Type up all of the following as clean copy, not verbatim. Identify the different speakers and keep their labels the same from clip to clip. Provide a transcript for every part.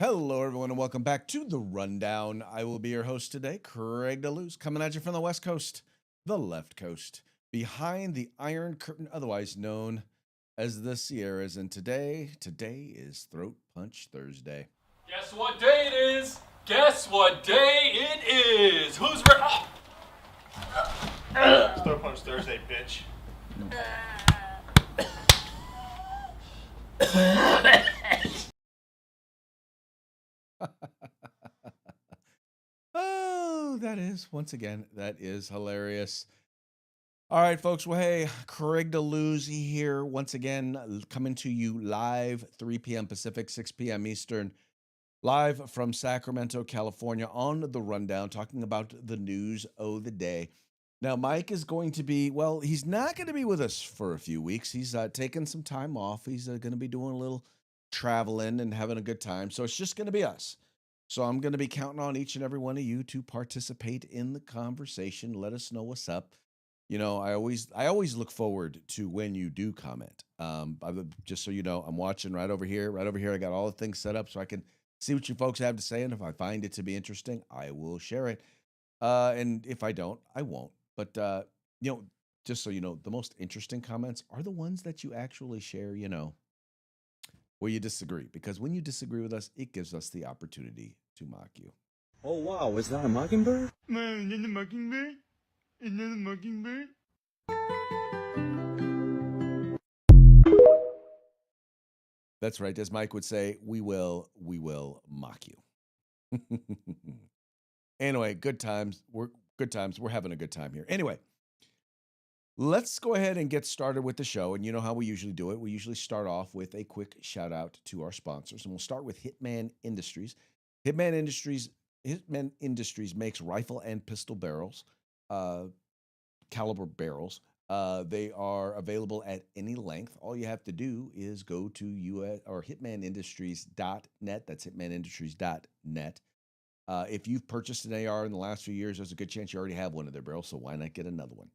Speaker 1: Hello, everyone, and welcome back to The Rundown. I will be your host today, Craig DeLuz, coming at you from the West Coast, the left coast, behind the Iron Curtain, otherwise known as the Sierras. And today is Throat Punch Thursday.
Speaker 2: Guess what day it is? Guess what day it is? Who's ready?
Speaker 3: It's Throat Punch Thursday, bitch.
Speaker 1: Oh, that is hilarious. All right, folks. Well, hey, Craig DeLuz here once again, coming to you live, 3 p.m. Pacific, 6 p.m. Eastern, live from Sacramento, California, on The Rundown, talking about the news of the day. Now, Mike is going to be, well, he's not going to be with us for a few weeks. He's taking some time off. He's going to be doing a little traveling and having a good time. So it's just going to be us. So I'm going to be counting on each and every one of you to participate in the conversation. Let us know what's up. You know, I always look forward to when you do comment. Just so you know, I'm watching right over here. Right over here, I got all the things set up so I can see what you folks have to say. And if I find it to be interesting, I will share it. And if I don't, I won't. But just so you know, the most interesting comments are the ones that you actually share. Where you disagree, because when you disagree with us, it gives us the opportunity to mock you.
Speaker 4: Oh wow, is that a mockingbird?
Speaker 3: Man, is that a mockingbird? Is that a mockingbird?
Speaker 1: That's right. As Mike would say, we will mock you. Anyway, good times. We're having a good time here. Anyway, let's go ahead and get started with the show. And you know how we usually do it. We usually start off with a quick shout out to our sponsors. And we'll start with Hitman Industries. Hitman Industries makes rifle and pistol barrels, caliber barrels. They are available at any length. All you have to do is go to hitmanindustries.net. That's hitmanindustries.net. If you've purchased an AR in the last few years, there's a good chance you already have one of their barrels. So why not get another one?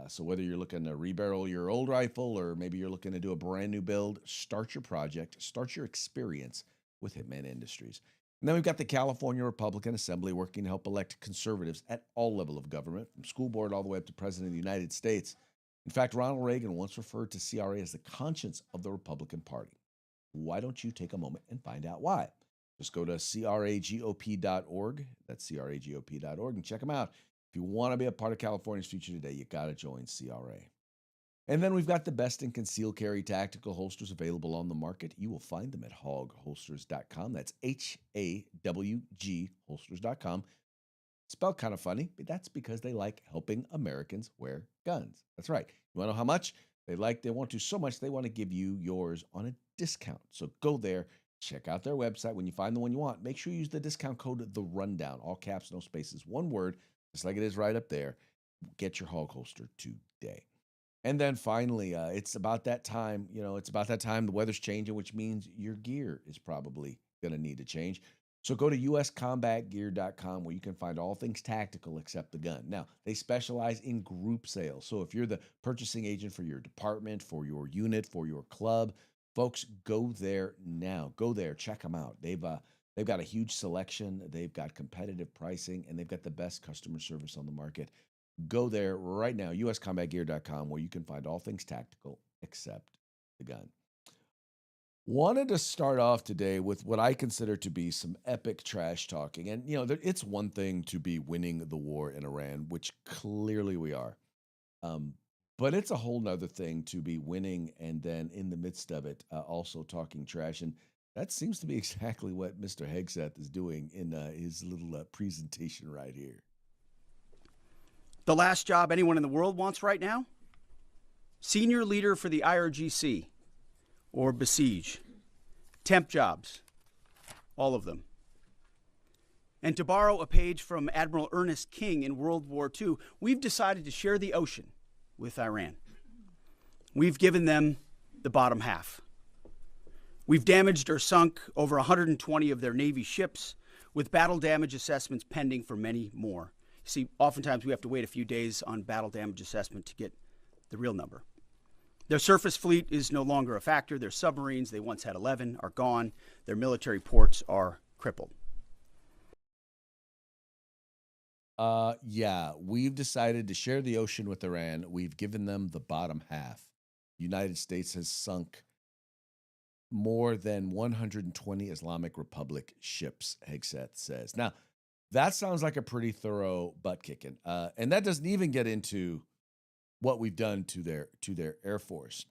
Speaker 1: So whether you're looking to rebarrel your old rifle or maybe you're looking to do a brand new build, start your project, start your experience with Hitman Industries. And then we've got the California Republican Assembly working to help elect conservatives at all levels of government, from school board all the way up to President of the United States. In fact, Ronald Reagan once referred to CRA as the conscience of the Republican Party. Why don't you take a moment and find out why? Just go to cragop.org. That's cragop.org and check them out. If you want to be a part of California's future today, you got to join CRA. And then we've got the best in concealed carry tactical holsters available on the market. You will find them at hawgholsters.com. That's HAWG holsters.com. Spelled kind of funny, but that's because they like helping Americans wear guns. That's right. You want to know how much? They want to so much, they want to give you yours on a discount. So go there, check out their website. When you find the one you want, make sure you use the discount code The Rundown. All caps, no spaces, one word, just like it is right up there. Get your hog holster today. And then finally, it's about that time. The weather's changing, which means your gear is probably going to need to change. So go to uscombatgear.com where you can find all things tactical except the gun. Now, they specialize in group sales. So if you're the purchasing agent for your department, for your unit, for your club, folks, go there now. Go there, check them out. They've got a huge selection. They've got competitive pricing, and they've got the best customer service on the market. Go there right now, uscombatgear.com, where you can find all things tactical except the gun. Wanted to start off today with what I consider to be some epic trash talking. And, it's one thing to be winning the war in Iran, which clearly we are. But it's a whole nother thing to be winning and then in the midst of it, also talking trash. And that seems to be exactly what Mr. Hegseth is doing in his little presentation right here.
Speaker 5: The last job anyone in the world wants right now? Senior leader for the IRGC, or Besiege. Temp jobs, all of them. And to borrow a page from Admiral Ernest King in World War II, we've decided to share the ocean with Iran. We've given them the bottom half. We've damaged or sunk over 120 of their Navy ships, with battle damage assessments pending for many more. See, oftentimes we have to wait a few days on battle damage assessment to get the real number. Their surface fleet is no longer a factor. Their submarines, they once had 11, are gone. Their military ports are crippled.
Speaker 1: Yeah, we've decided to share the ocean with Iran. We've given them the bottom half. United States has sunk more than 120 Islamic Republic ships, Hegseth says. Now, that sounds like a pretty thorough butt kicking. And that doesn't even get into what we've done to their Air Force.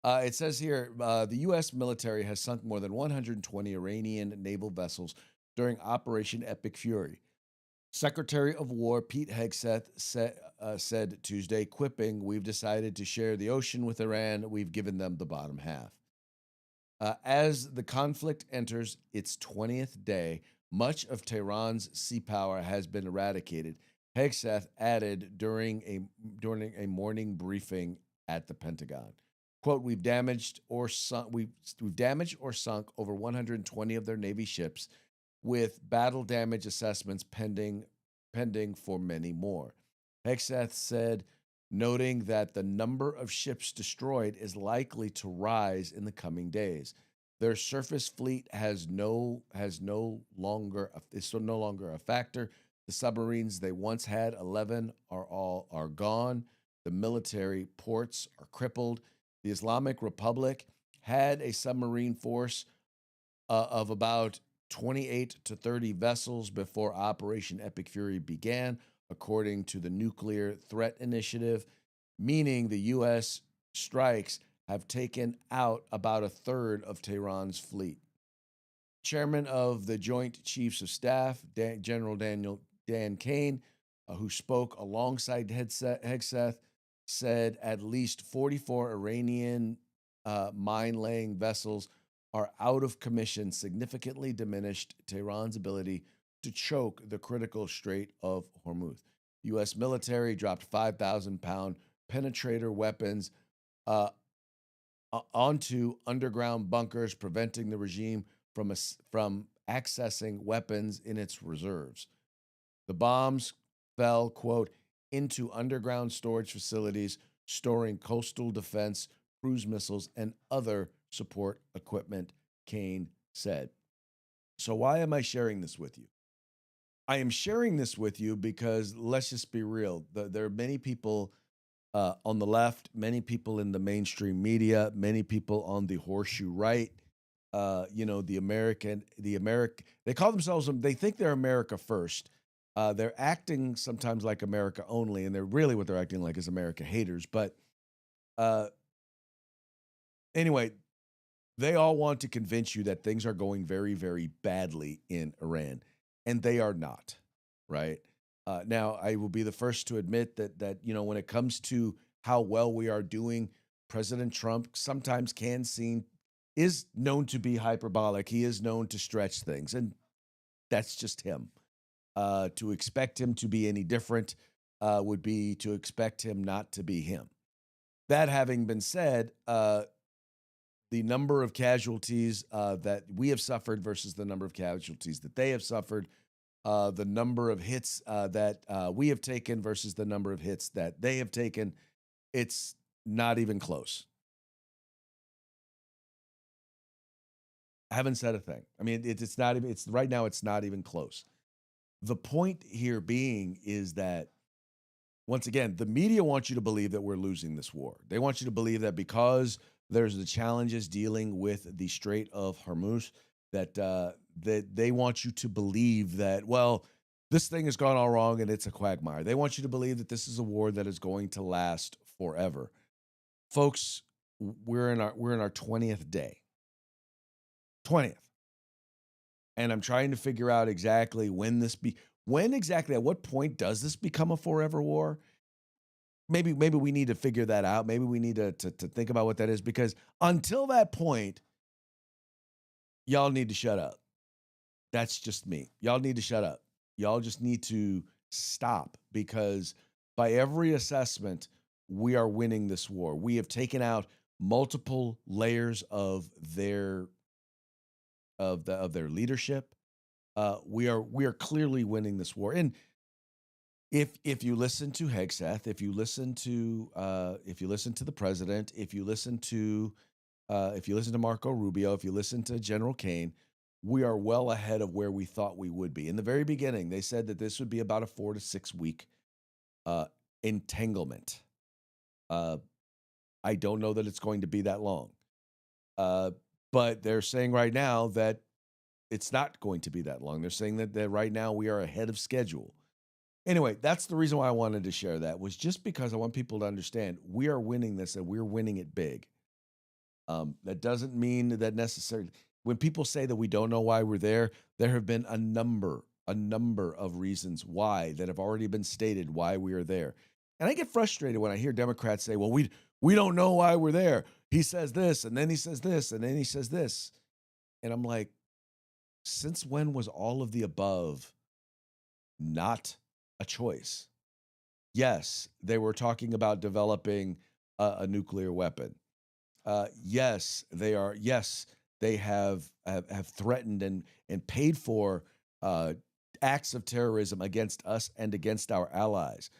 Speaker 1: It says here, the U.S. military has sunk more than 120 Iranian naval vessels during Operation Epic Fury. Secretary of War Pete Hegseth said Tuesday, quipping, "We've decided to share the ocean with Iran. We've given them the bottom half." As the conflict enters its 20th day, much of Tehran's sea power has been eradicated, Hegseth added during a morning briefing at the Pentagon. Quote, we've damaged or sunk over 120 of their Navy ships, with battle damage assessments pending for many more. Hegseth said, noting that the number of ships destroyed is likely to rise in the coming days. Their surface fleet is no longer a factor. The submarines they once had, 11, are gone. The military ports are crippled. The Islamic Republic had a submarine force of about 28 to 30 vessels before Operation Epic Fury began, according to the Nuclear Threat Initiative, meaning the U.S. strikes have taken out about a third of Tehran's fleet. Chairman of the Joint Chiefs of Staff, General Dan Kane, who spoke alongside Hegseth, said at least 44 Iranian mine-laying vessels are out of commission, significantly diminished Tehran's ability to choke the critical Strait of Hormuz. U.S. military dropped 5,000-pound penetrator weapons onto underground bunkers, preventing the regime from accessing weapons in its reserves. The bombs fell, quote, into underground storage facilities, storing coastal defense, cruise missiles, and other support equipment, Kane said. So why am I sharing this with you? I am sharing this with you because, let's just be real, there are many people on the left, many people in the mainstream media, many people on the horseshoe right, the American, they call themselves, they think they're America first. They're acting sometimes like America only, and they're really what they're acting like is America haters. But anyway, they all want to convince you that things are going very, very badly in Iran, and they are not, right? Now, I will be the first to admit that when it comes to how well we are doing, President Trump sometimes is known to be hyperbolic. He is known to stretch things, and that's just him. To expect him to be any different would be to expect him not to be him. That having been said, the number of casualties that we have suffered versus the number of casualties that they have suffered, the number of hits that we have taken versus the number of hits that they have taken, it's not even close. I haven't said a thing. I mean, it's not even, it's right now, it's not even close. The point here being is that, once again, the media wants you to believe that we're losing this war. They want you to believe that because there's the challenges dealing with the Strait of Hormuz, that they want you to believe that, well, this thing has gone all wrong and it's a quagmire. They want you to believe that this is a war that is going to last forever. Folks, we're in our 20th day. 20th. And I'm trying to figure out exactly at what point does this become a forever war? Maybe we need to figure that out. Maybe we need to think about what that is, because until that point, y'all need to shut up. That's just me. Y'all need to shut up. Y'all just need to stop, because by every assessment, we are winning this war. We have taken out multiple layers of their leadership. We are clearly winning this war. And if you listen to Hegseth, if you listen to the president, if you listen to Marco Rubio, if you listen to General Kane, we are well ahead of where we thought we would be. In the very beginning, they said that this would be about a 4 to 6 week entanglement. I don't know that it's going to be that long. But they're saying right now that it's not going to be that long. They're saying that right now we are ahead of schedule. Anyway, that's the reason why I wanted to share that, was just because I want people to understand we are winning this and we're winning it big. That doesn't mean that necessarily, when people say that we don't know why we're there have been a number of reasons why that have already been stated why we are there. And I get frustrated when I hear Democrats say, well, we don't know why we're there. He says this, and then he says this, and then he says this. And I'm like, since when was all of the above not a choice? Yes, they were talking about developing a nuclear weapon. Yes, they are. Yes, they have threatened and paid for acts of terrorism against us and against our allies.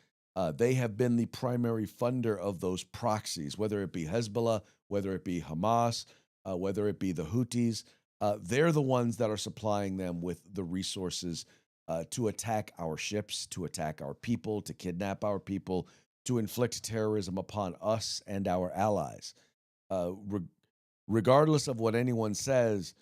Speaker 1: They have been the primary funder of those proxies, whether it be Hezbollah, whether it be Hamas, whether it be the Houthis. They're the ones that are supplying them with the resources to attack our ships, to attack our people, to kidnap our people, to inflict terrorism upon us and our allies. Regardless of what anyone says,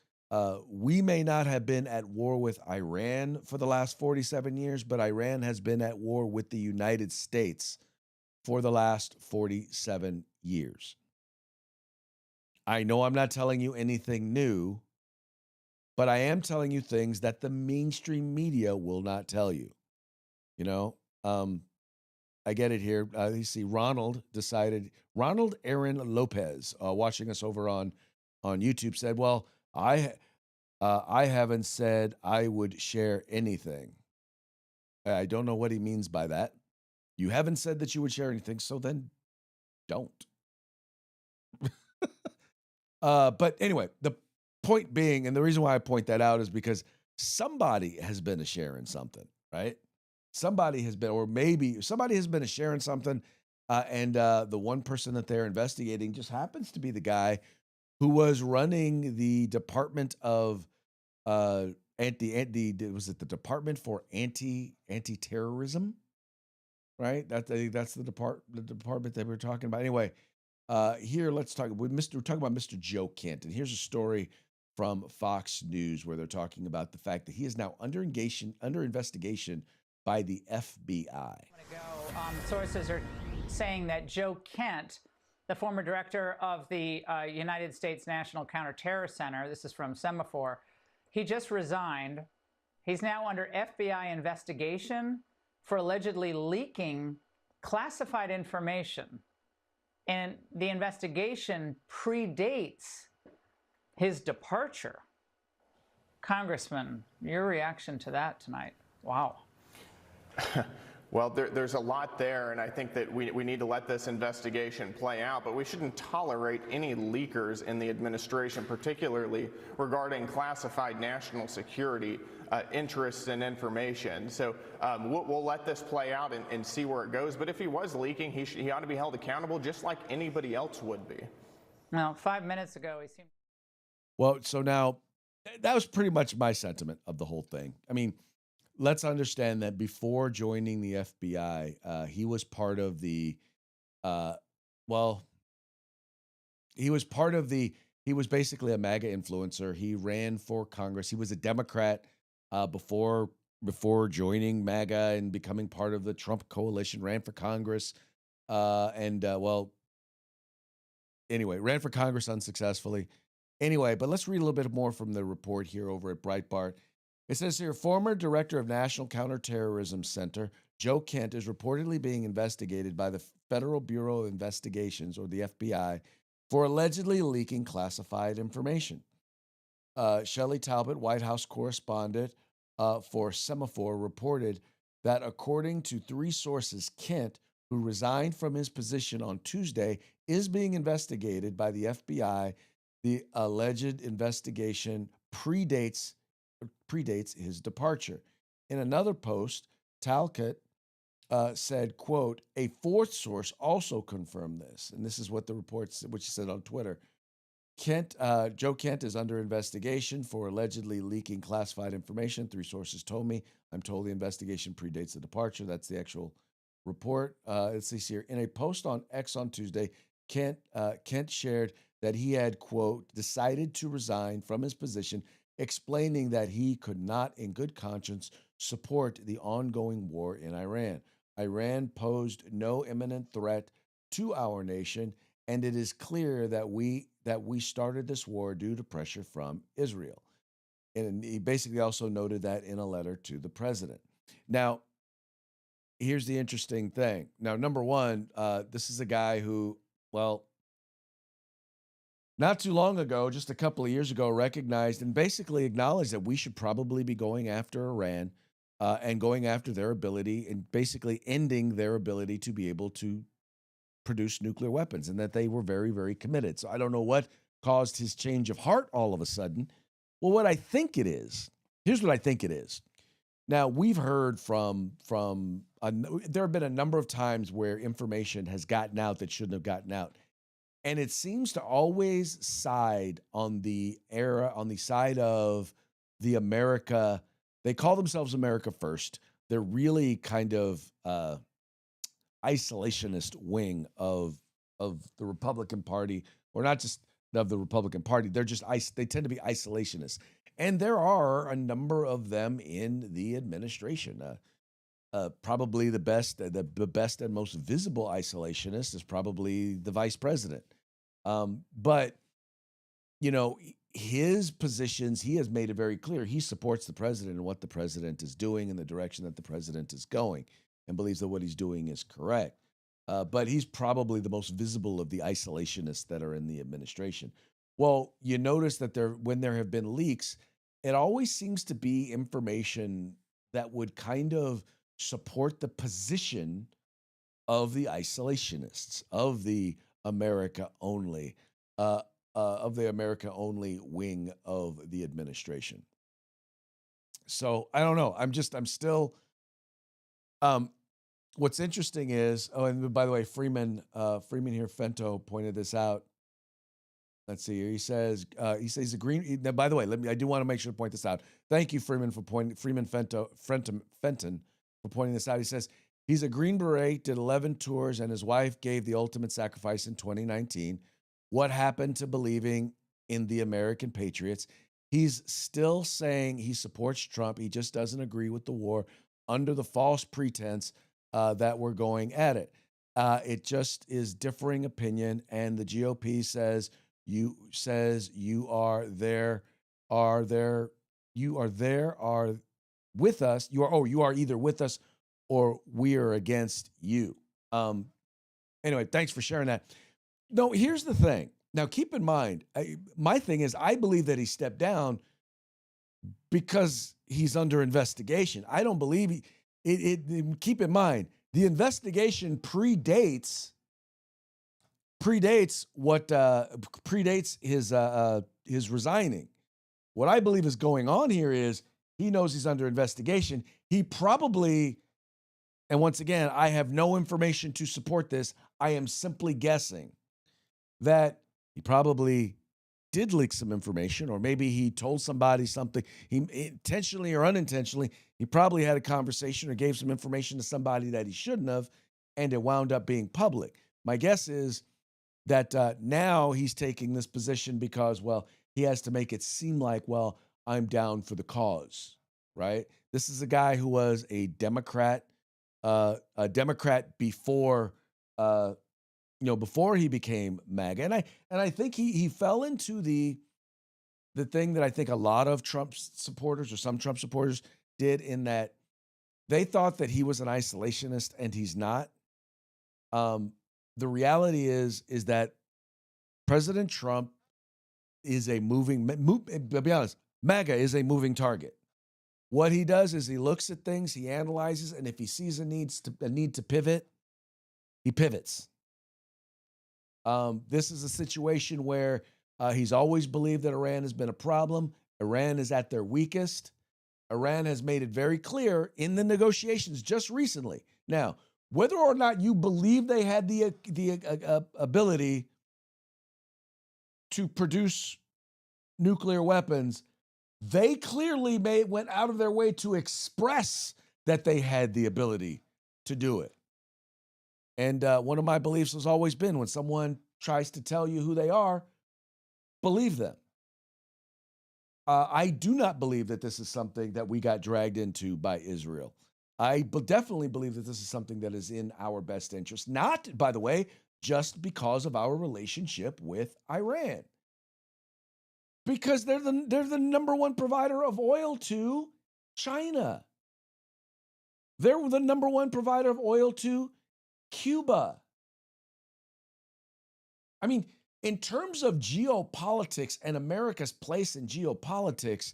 Speaker 1: we may not have been at war with Iran for the last 47 years, but Iran has been at war with the United States for the last 47 years. I know I'm not telling you anything new, but I am telling you things that the mainstream media will not tell you. You know, I get it here. You see, Ronald Aaron Lopez, watching us over on YouTube, said, well, I haven't said I would share anything. I don't know what he means by that. You haven't said that you would share anything, so then don't. But anyway, the point being, and the reason why I point that out is because somebody has been a sharing something, right? Somebody has been, or maybe somebody has been a sharing something, and the one person that they're investigating just happens to be the guy who was running the Department of was it the Department for Anti-Terrorism, right? That's the department that we're talking about. Anyway, here let's talk. We're talking about Mr. Joe Kent, and here's a story from Fox News where they're talking about the fact that he is now under investigation by the FBI.
Speaker 6: Sources are saying that Joe Kent, the former director of the United States National Counterterror Center, this is from Semaphore, he just resigned. He's now under FBI investigation for allegedly leaking classified information. And the investigation predates his departure. Congressman, your reaction to that tonight? Wow.
Speaker 7: Well, there's a lot there, and I think that we need to let this investigation play out, but we shouldn't tolerate any leakers in the administration, particularly regarding classified national security interests and information. So we'll let this play out and see where it goes, but if he was leaking, he ought to be held accountable just like anybody else would be.
Speaker 6: Well, 5 minutes ago, he seemed...
Speaker 1: Well, so now, that was pretty much my sentiment of the whole thing. I mean, let's understand that before joining the FBI, he was part of the, he was basically a MAGA influencer. He ran for Congress. He was a Democrat before joining MAGA and becoming part of the Trump coalition, ran for Congress. Anyway, ran for Congress unsuccessfully. Anyway, but let's read a little bit more from the report here over at Breitbart. It says here, former director of National Counterterrorism Center, Joe Kent, is reportedly being investigated by the Federal Bureau of Investigations, or the FBI, for allegedly leaking classified information. Shelley Talbot, White House correspondent for Semaphore, reported that according to 3 sources, Kent, who resigned from his position on Tuesday, is being investigated by the FBI. The alleged investigation predates his departure. In another post, Talcott said, quote, a 4th source also confirmed this. And this is what the report, which he said on Twitter. Joe Kent is under investigation for allegedly leaking classified information. 3 sources told me. I'm told the investigation predates the departure. That's the actual report. It says here, in a post on X on Tuesday, Kent shared that he had, quote, decided to resign from his position, explaining that he could not, in good conscience, support the ongoing war in Iran. Iran posed no imminent threat to our nation, and it is clear that we started this war due to pressure from Israel. And he basically also noted that in a letter to the president. Now, here's the interesting thing. Now, number one, this is a guy who, well, not too long ago, just a couple of years ago, recognized and basically acknowledged that we should probably be going after Iran and going after their ability and basically ending their ability to be able to produce nuclear weapons, and that they were very, very committed. So I don't know what caused his change of heart all of a sudden. Well, what I think it is, here's what I think it is. Now, we've heard there have been a number of times where information has gotten out that shouldn't have gotten out. And it seems to always side on the side of the America. They call themselves America First. They're really kind of isolationist wing of the Republican Party, or not just of the Republican Party. They tend to be isolationists. And there are a number of them in the administration. Probably the best and most visible isolationist is probably the vice president. But, you know, his positions, he has made it very clear. He supports the president and what the president is doing and the direction that the president is going, and believes that what he's doing is correct. But he's probably the most visible of the isolationists that are in the administration. Well, you notice that when there have been leaks, it always seems to be information that would kind of support the position of the isolationists, of the America only wing of the administration. So I don't know. I'm still. What's interesting is, and by the way, Freeman here, Fento pointed this out. Let's see here. He says he's a green. Now, by the way, I do want to make sure to point this out. Thank you, Fenton, for pointing this out. He says he's a Green Beret, did 11 tours, and his wife gave the ultimate sacrifice in 2019. What happened to believing in the American patriots? He's still saying he supports Trump. He just doesn't agree with the war under the false pretense that we're going at it. It just is differing opinion, and the GOP says you are with us. You are either with us or we are against you. Anyway, thanks for sharing that. No, here's the thing. Now, keep in mind, my thing is, I believe that he stepped down because he's under investigation. I don't believe keep in mind, the investigation predates his resigning. What I believe is going on here is he knows he's under investigation. He probably, and once again, I have no information to support this. I am simply guessing that he probably did leak some information, or maybe he told somebody something. He intentionally or unintentionally, he probably had a conversation or gave some information to somebody that he shouldn't have, and it wound up being public. My guess is that now he's taking this position because, well, he has to make it seem like, well, I'm down for the cause, right? This is a guy who was a Democrat before, before he became MAGA. And I think he fell into the thing that I think a lot of Trump supporters, or some Trump supporters, did, in that they thought that he was an isolationist, and he's not. The reality is that President Trump is a to be honest, MAGA is a moving target. What he does is he looks at things, he analyzes, and if he sees a need to pivot, he pivots. This is a situation where he's always believed that Iran has been a problem. Iran is at their weakest. Iran has made it very clear in the negotiations just recently. Now, whether or not you believe they had the ability to produce nuclear weapons, they clearly went out of their way to express that they had the ability to do it. And one of my beliefs has always been when someone tries to tell you who they are, believe them. I do not believe that this is something that we got dragged into by Israel. I definitely believe that this is something that is in our best interest, not, by the way, just because of our relationship with Iran. Because they're the number one provider of oil to China. They're the number one provider of oil to Cuba. I mean, in terms of geopolitics and America's place in geopolitics,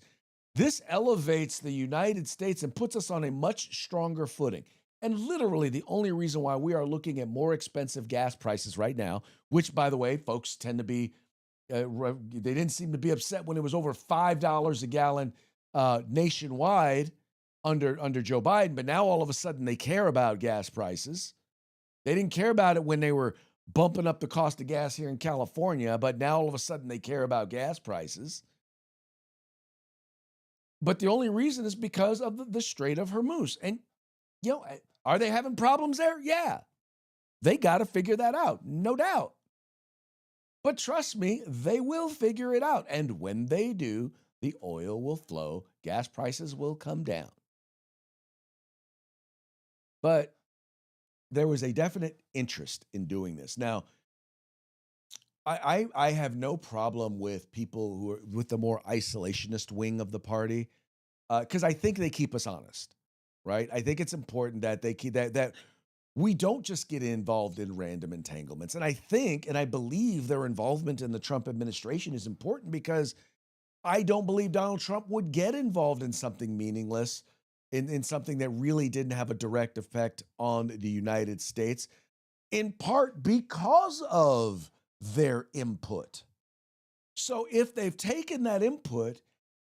Speaker 1: this elevates the United States and puts us on a much stronger footing. And literally the only reason why we are looking at more expensive gas prices right now, which, by the way, folks tend to be, they didn't seem to be upset when it was over $5 a gallon nationwide under Joe Biden, but now all of a sudden they care about gas prices. They didn't care about it when they were bumping up the cost of gas here in California, but now all of a sudden they care about gas prices. But the only reason is because of the Strait of Hormuz. And, you know, are they having problems there? Yeah. They got to figure that out, no doubt. But trust me, they will figure it out. And when they do, the oil will flow, gas prices will come down. But there was a definite interest in doing this. Now, I have no problem with people who are with the more isolationist wing of the party, because I think they keep us honest, right? I think it's important that they keep that we don't just get involved in random entanglements. And I think, and I believe their involvement in the Trump administration is important because I don't believe Donald Trump would get involved in something meaningless, in something that really didn't have a direct effect on the United States, in part because of their input. So if they've taken that input,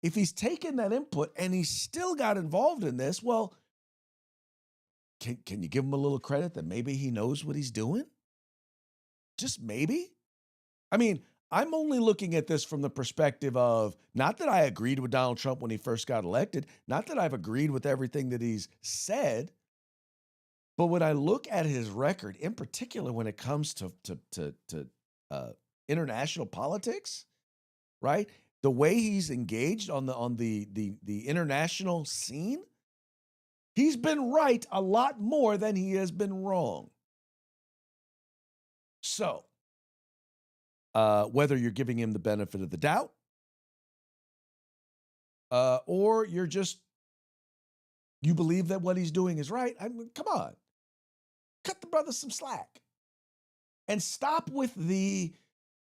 Speaker 1: if he's taken that input and he's still got involved in this, well, can you give him a little credit that maybe he knows what he's doing? Just maybe? I mean, I'm only looking at this from the perspective of not that I agreed with Donald Trump when he first got elected, not that I've agreed with everything that he's said, but when I look at his record, in particular when it comes to international politics, right? The way he's engaged on the international scene, he's been right a lot more than he has been wrong. So, whether you're giving him the benefit of the doubt, or you believe that what he's doing is right, I mean, come on, cut the brother some slack, and stop with the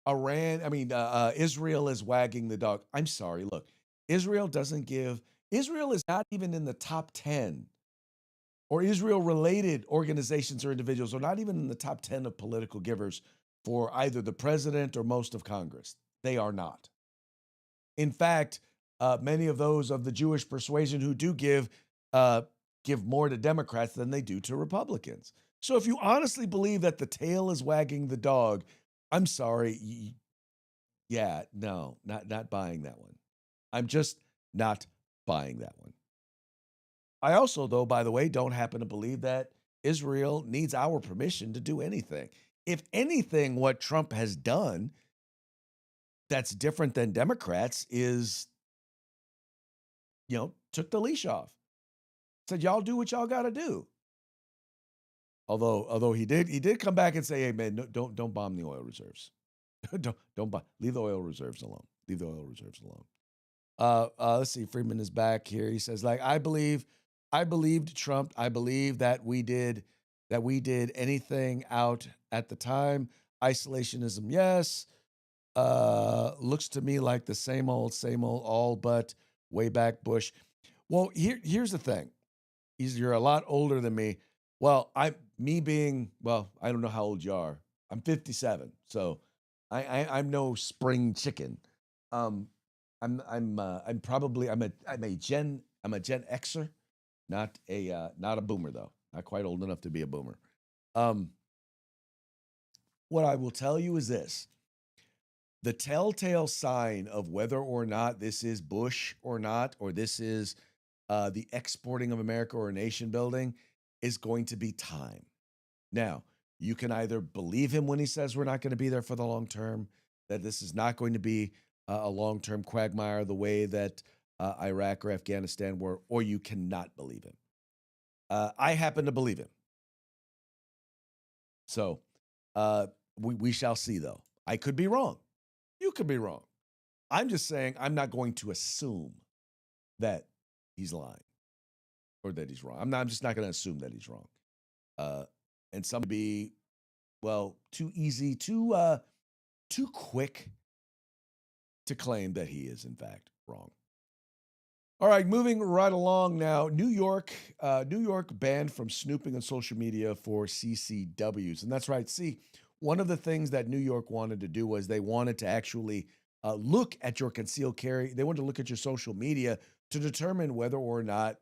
Speaker 1: Israel is wagging the dog. I'm sorry, look, Israel is not even in the top 10, or Israel-related organizations or individuals are not even in the top 10 of political givers for either the president or most of Congress. They are not. In fact, many of those of the Jewish persuasion who do give more to Democrats than they do to Republicans. So if you honestly believe that the tail is wagging the dog, I'm sorry. No, not buying that one. I'm just not buying that one. I also, though, by the way, don't happen to believe that Israel needs our permission to do anything. If anything, what Trump has done that's different than Democrats is, took the leash off. Said, y'all do what y'all got to do. Although he did come back and say, hey, man, no, don't bomb the oil reserves. don't bomb. Leave the oil reserves alone. Leave the oil reserves alone. Let's see. Freeman is back here. He says, I believed Trump. I believe that we did anything out at the time. Isolationism, yes. Looks to me like the same old, all but way back Bush. Well, here's the thing. You're a lot older than me. Well, I don't know how old you are. I'm 57, so I'm no spring chicken. I'm a Gen Xer. Not a boomer, though. Not quite old enough to be a boomer. What I will tell you is this. the telltale sign of whether or not this is Bush or not, or this is the exporting of America or nation building, is going to be time. Now, you can either believe him when he says we're not going to be there for the long term, that this is not going to be a long-term quagmire the way that Iraq or Afghanistan were, or you cannot believe him. I happen to believe him. So we shall see, though. I could be wrong. You could be wrong. I'm just saying I'm not going to assume that he's lying or that he's wrong. I'm just not going to assume that he's wrong. And some be, well, too easy, too quick to claim that he is in fact wrong. All right, moving right along now. New York banned from snooping on social media for CCWs, and that's right. See, one of the things that New York wanted to do was they wanted to actually look at your concealed carry. They wanted to look at your social media to determine whether or not,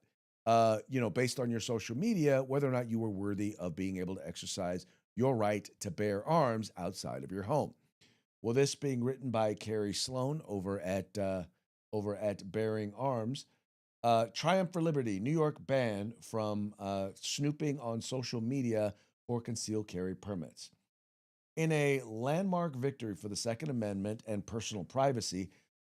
Speaker 1: based on your social media, whether or not you were worthy of being able to exercise your right to bear arms outside of your home. Well, this being written by Carrie Sloan over at Bearing Arms. Triumph for Liberty, New York ban from snooping on social media for concealed carry permits. In a landmark victory for the Second Amendment and personal privacy,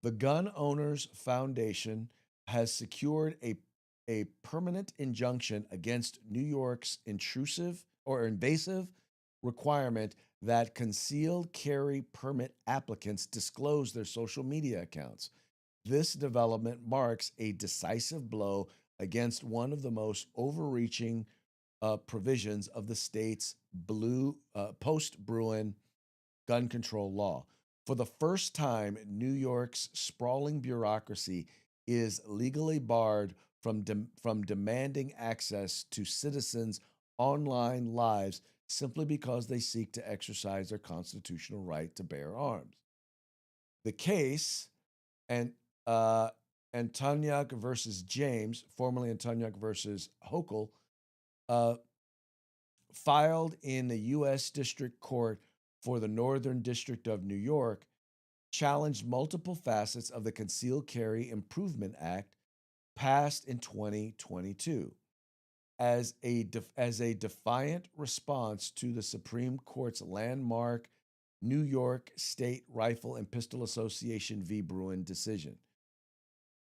Speaker 1: the Gun Owners Foundation has secured a permanent injunction against New York's intrusive or invasive requirement that concealed carry permit applicants disclose their social media accounts. This development marks a decisive blow against one of the most overreaching provisions of the state's post-Bruen gun control law. For the first time, New York's sprawling bureaucracy is legally barred from demanding access to citizens' online lives simply because they seek to exercise their constitutional right to bear arms. The case, and Antoniuk versus James, formerly Antoniuk versus Hochul, filed in the U.S. District Court for the Northern District of New York, challenged multiple facets of the Concealed Carry Improvement Act passed in 2022 as a defiant response to the Supreme Court's landmark New York State Rifle and Pistol Association v. Bruen decision.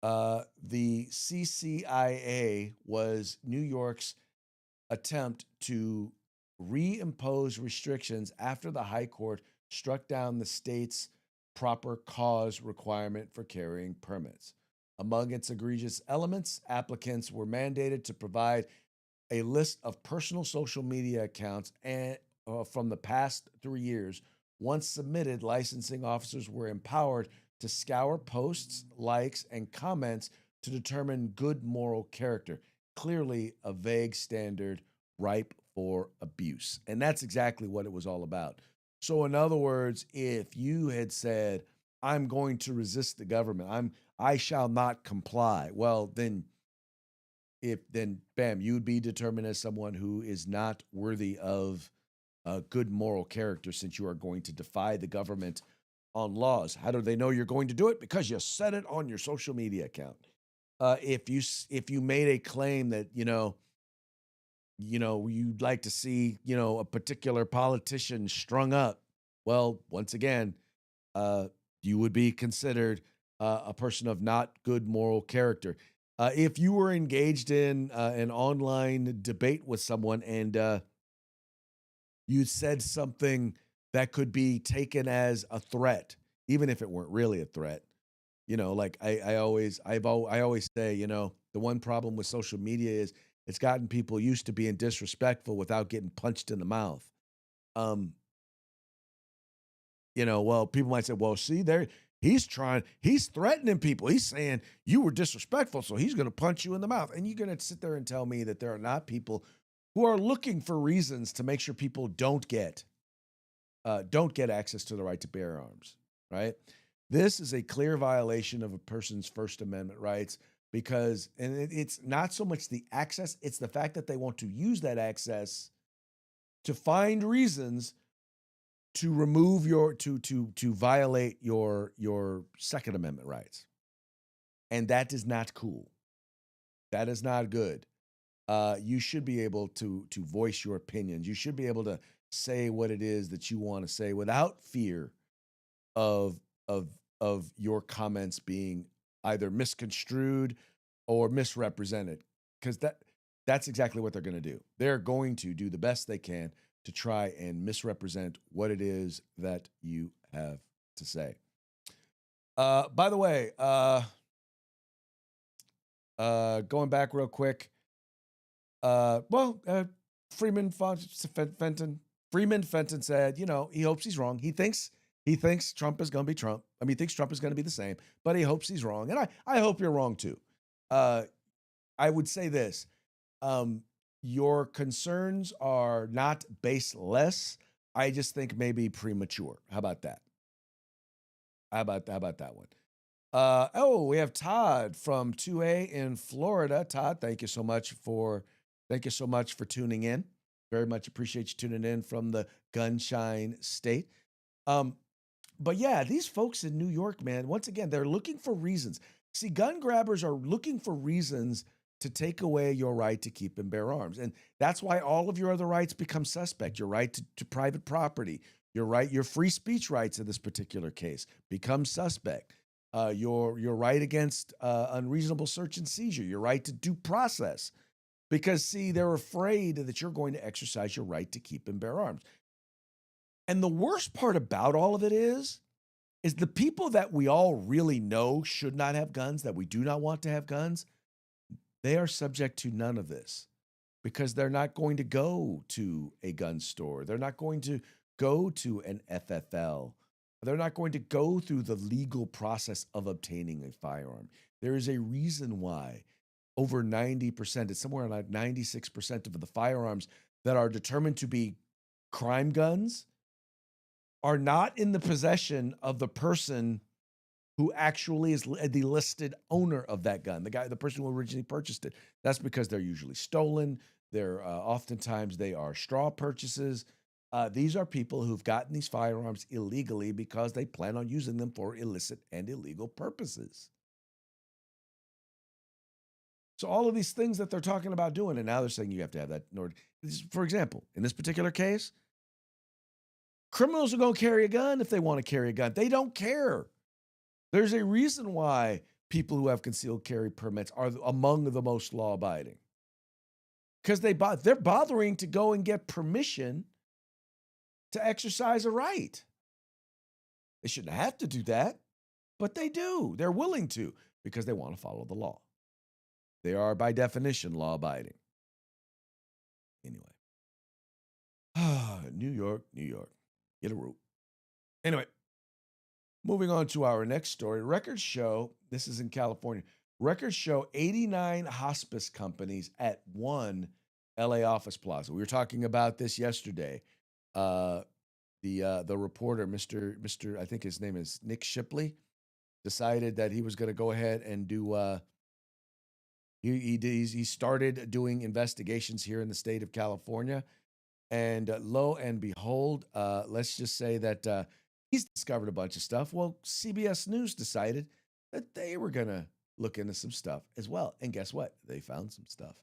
Speaker 1: The CCIA was New York's attempt to reimpose restrictions after the High Court struck down the state's proper cause requirement for carrying permits. Among its egregious elements, applicants were mandated to provide a list of personal social media accounts from the past 3 years. Once submitted, licensing officers were empowered to scour posts, likes, and comments to determine good moral character. Clearly a vague standard ripe for abuse. And that's exactly what it was all about. So in other words, if you had said, I'm going to resist the government, I shall not comply, well, then bam, you would be determined as someone who is not worthy of good moral character, since you are going to defy the government on laws. How do they know you're going to do it? Because you said it on your social media account. If you made a claim that you'd like to see a particular politician strung up, well, once again, you would be considered a person of not good moral character. If you were engaged in an online debate with someone and you said something that could be taken as a threat, even if it weren't really a threat, like I always say, the one problem with social media is it's gotten people used to being disrespectful without getting punched in the mouth. Well, people might say, well, see there, he's threatening people. He's saying you were disrespectful, so he's going to punch you in the mouth. And you're going to sit there and tell me that there are not people who are looking for reasons to make sure people don't get access to the right to bear arms, right? This is a clear violation of a person's First Amendment rights because, and it's not so much the access, it's the fact that they want to use that access to find reasons to remove your to violate your Second Amendment rights. And that is not cool. That is not good. You should be able to voice your opinions. You should be able to say what it is that you want to say without fear of your comments being either misconstrued or misrepresented, because that's exactly what they're going to do. They're going to do the best they can to try and misrepresent what it is that you have to say. By the way, going back real quick, Freeman Fenton said, he hopes he's wrong. He thinks Trump is going to be Trump. I mean, he thinks Trump is going to be the same, but he hopes he's wrong. And I hope you're wrong too. I would say this, your concerns are not baseless. I just think maybe premature. How about that? How about that one? We have Todd from 2A in Florida. Todd, thank you so much for tuning in. Very much appreciate you tuning in from the Gunshine State. But yeah, these folks in New York, man, once again, they're looking for reasons. See, gun grabbers are looking for reasons to take away your right to keep and bear arms. And that's why all of your other rights become suspect. Your right to private property, your free speech rights in this particular case become suspect. Your right against unreasonable search and seizure, your right to due process. Because, see, they're afraid that you're going to exercise your right to keep and bear arms. And the worst part about all of it is the people that we all really know should not have guns, that we do not want to have guns, they are subject to none of this because they're not going to go to a gun store. They're not going to go to an FFL. They're not going to go through the legal process of obtaining a firearm. There is a reason why over 90%, it's somewhere like 96% of the firearms that are determined to be crime guns are not in the possession of the person who actually is the listed owner of that gun, the person who originally purchased it. That's because they're usually stolen. They're oftentimes they are straw purchases. These are people who've gotten these firearms illegally because they plan on using them for illicit and illegal purposes. So all of these things that they're talking about doing, and now they're saying you have to have that in order. For example, in this particular case, criminals are going to carry a gun if they want to carry a gun. They don't care. There's a reason why people who have concealed carry permits are among the most law-abiding. Because they're bothering to go and get permission to exercise a right. They shouldn't have to do that, but they do. They're willing to because they want to follow the law. They are, by definition, law-abiding. Anyway. New York. Get a rope. Anyway, moving on to our next story. Records show, this is in California, records show 89 hospice companies at one LA office plaza. We were talking about this yesterday. The reporter, Mr. I think his name is Nick Shipley, decided that he was going to go ahead and do he started doing investigations here in the state of California, and lo and behold, let's just say that he's discovered a bunch of stuff. Well, CBS News decided that they were going to look into some stuff as well, and guess what? They found some stuff.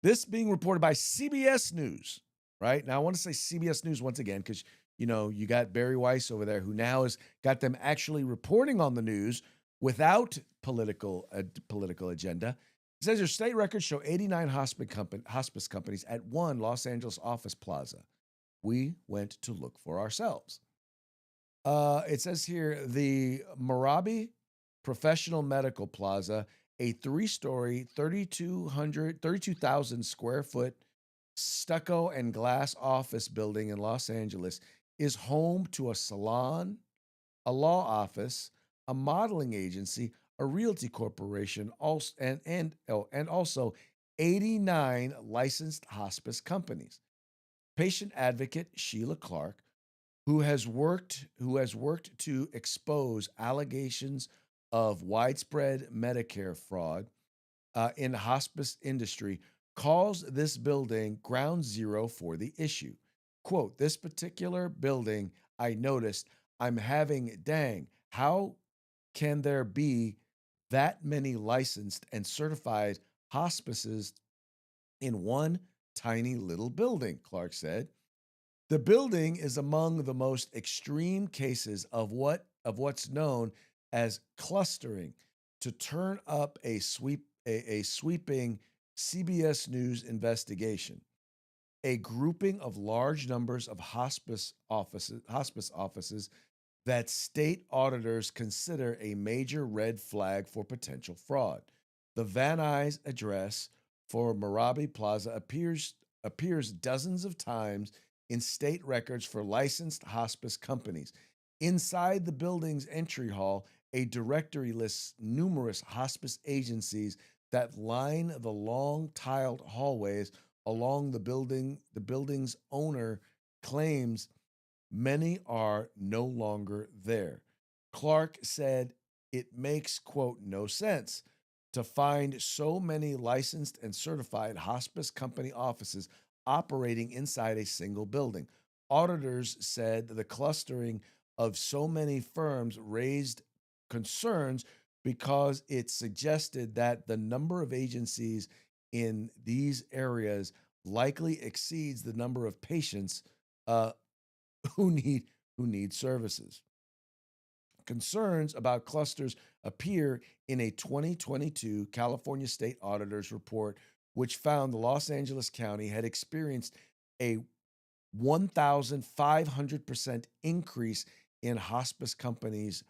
Speaker 1: This being reported by CBS News. Right now, I want to say CBS News once again because you got Barry Weiss over there who now has got them actually reporting on the news without political agenda. It says your state records show 89 hospice companies at one Los Angeles office plaza. We went to look for ourselves. It says here the Marabi Professional Medical Plaza, a 3-story, 32,000 square foot stucco and glass office building in Los Angeles, is home to a salon, a law office, a modeling agency, a realty corporation, and also 89 licensed hospice companies. Patient advocate Sheila Clark, who has worked to expose allegations of widespread Medicare fraud in the hospice industry, calls this building ground zero for the issue. Quote, this particular building I noticed. I'm having, dang, how can there be that many licensed and certified hospices in one tiny little building? Clark said. The building is among the most extreme cases of what's known as clustering. To turn up a sweeping CBS News investigation, a grouping of large numbers of hospice offices that state auditors consider a major red flag for potential fraud. The Van Nuys address for Merabi Plaza appears dozens of times in state records for licensed hospice companies. Inside the building's entry hall, a directory lists numerous hospice agencies that line the long tiled hallways along the building. The building's owner claims many are no longer there. Clark said it makes, quote, no sense to find so many licensed and certified hospice company offices operating inside a single building. Auditors said the clustering of so many firms raised concerns because it suggested that the number of agencies in these areas likely exceeds the number of patients who need services. Concerns about clusters appear in a 2022 California State Auditor's report, which found the Los Angeles County had experienced a 1,500% increase in hospice companies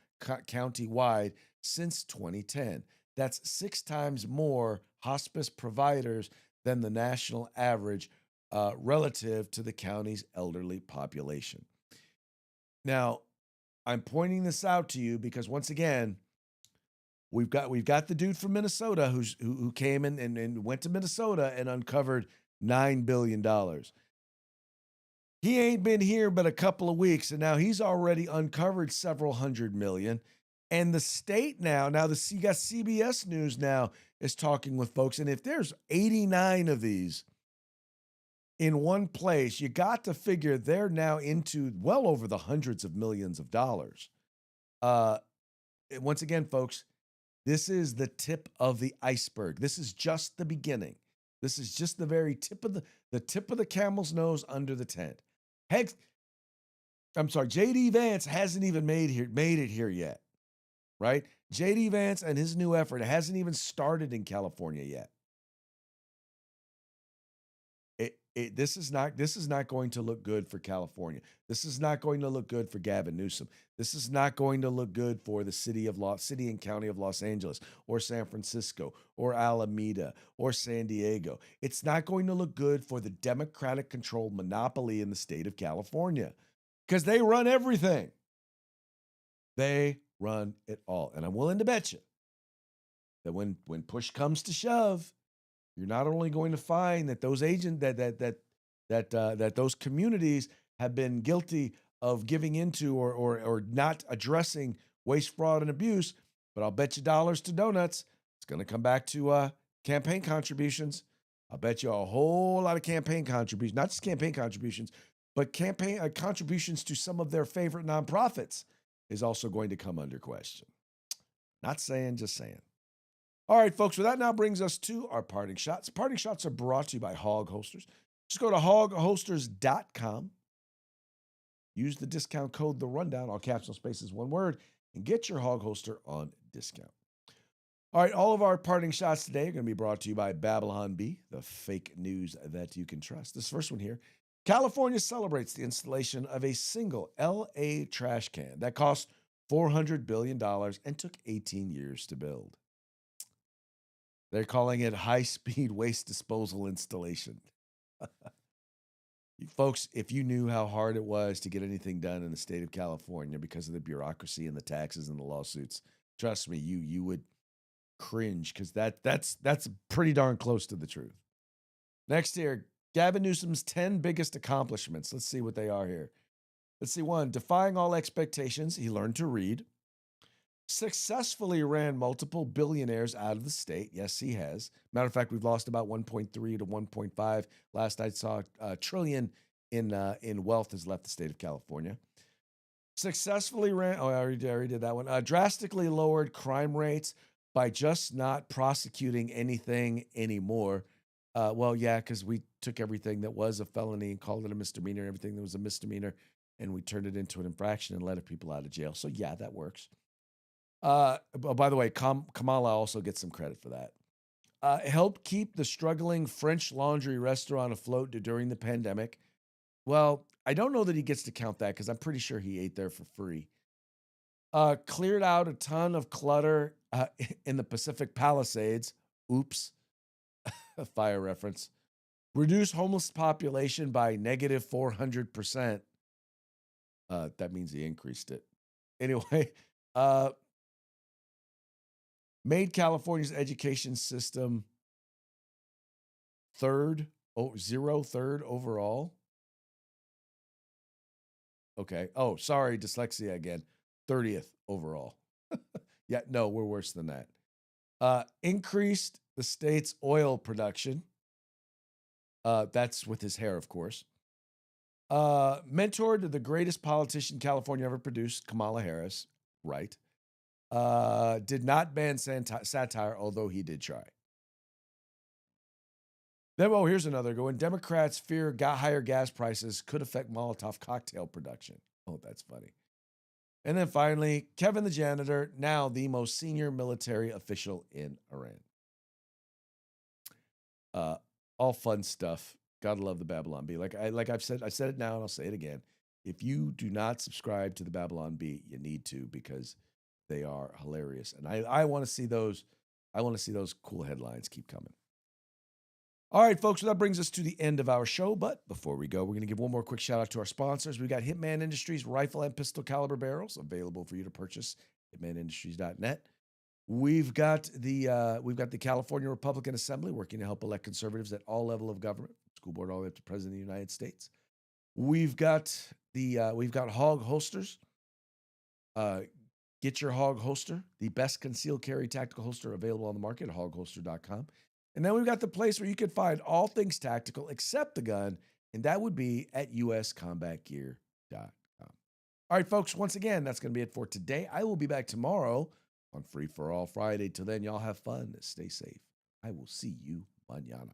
Speaker 1: county-wide since 2010. That's 6 times more hospice providers than the national average relative to the county's elderly population. Now, I'm pointing this out to you because once again, we've got the dude from Minnesota who came in and went to Minnesota and uncovered $9 billion. He ain't been here but a couple of weeks, and now he's already uncovered several hundred million. And the state you got CBS News now is talking with folks, and if there's 89 of these in one place, you got to figure they're now into well over the hundreds of millions of dollars. Once again, folks, this is the tip of the iceberg. This is just the beginning. This is just the very tip of the camel's nose under the tent. Heck, I'm sorry, JD Vance hasn't even made it here yet, right? JD Vance and his new effort hasn't even started in California yet. This is not going to look good for California. This is not going to look good for Gavin Newsom. This is not going to look good for the city and county of Los Angeles or San Francisco or Alameda or San Diego. It's not going to look good for the Democratic-controlled monopoly in the state of California because they run everything. They run it all. And I'm willing to bet you that when push comes to shove, you're not only going to find that those that those communities have been guilty of giving into or not addressing waste, fraud, and abuse, but I'll bet you dollars to donuts it's going to come back to campaign contributions. I'll bet you a whole lot of campaign contributions, not just campaign contributions, but campaign contributions to some of their favorite nonprofits is also going to come under question. Not saying, just saying. All right, folks, well, that now brings us to our parting shots. Parting shots are brought to you by Hog Holsters. Just go to hogholsters.com. Use the discount code The Rundown, all caps, no spaces, one word, and get your Hog Holster on discount. All right, all of our parting shots today are going to be brought to you by Babylon Bee, the fake news that you can trust. This first one here, California celebrates the installation of a single LA trash can that cost $400 billion and took 18 years to build. They're calling it high-speed waste disposal installation. Folks, if you knew how hard it was to get anything done in the state of California because of the bureaucracy and the taxes and the lawsuits, trust me, you would cringe because that's pretty darn close to the truth. Next here, Gavin Newsom's 10 biggest accomplishments. Let's see what they are here. Let's see. 1, defying all expectations, he learned to read. Successfully ran multiple billionaires out of the state. Yes, he has. Matter of fact, we've lost about 1.3 to 1.5. Last I saw, trillion in wealth has left the state of California. successfully ran. Oh, I already did that one. Drastically lowered crime rates by just not prosecuting anything anymore. Well, yeah, because we took everything that was a felony and called it a misdemeanor, everything that was a misdemeanor, and we turned it into an infraction and let people out of jail. So yeah, that works. By the way, Kamala also gets some credit for that. Helped keep the struggling French Laundry restaurant afloat during the pandemic. Well, I don't know that he gets to count that because I'm pretty sure he ate there for free. Cleared out a ton of clutter in the Pacific Palisades. Oops. A fire reference. Reduce homeless population by negative 400%. That means he increased it. Anyway, made California's education system third overall. Okay. Oh, sorry, dyslexia again. 30th overall. Yeah, no, we're worse than that. Increased the state's oil production. That's with his hair, of course. Mentored the greatest politician California ever produced, Kamala Harris. Right. Did not ban satire, although he did try. Then, well, here's another good one. Democrats fear higher gas prices could affect Molotov cocktail production. Oh, that's funny. And then finally, Kevin the janitor, now the most senior military official in Iran. All fun stuff. Gotta love the Babylon Bee. Like I've said, I said it now and I'll say it again. If you do not subscribe to the Babylon Bee, you need to, because they are hilarious. And I want to see those. I want to see those cool headlines keep coming. All right, folks, well, that brings us to the end of our show. But before we go, we're going to give one more quick shout out to our sponsors. We've got Hitman Industries rifle and pistol caliber barrels available for you to purchase. HitmanIndustries.net. We've got the California Republican Assembly working to help elect conservatives at all levels of government, school board all the way up to President of the United States. We've got Hog Holsters. Get your Hog Holster, the best concealed carry tactical holster available on the market at hogholster.com. And then we've got the place where you can find all things tactical except the gun, and that would be at uscombatgear.com. All right, folks, once again, that's going to be it for today. I will be back tomorrow on Free for All Friday. Till then, y'all have fun. Stay safe. I will see you mañana.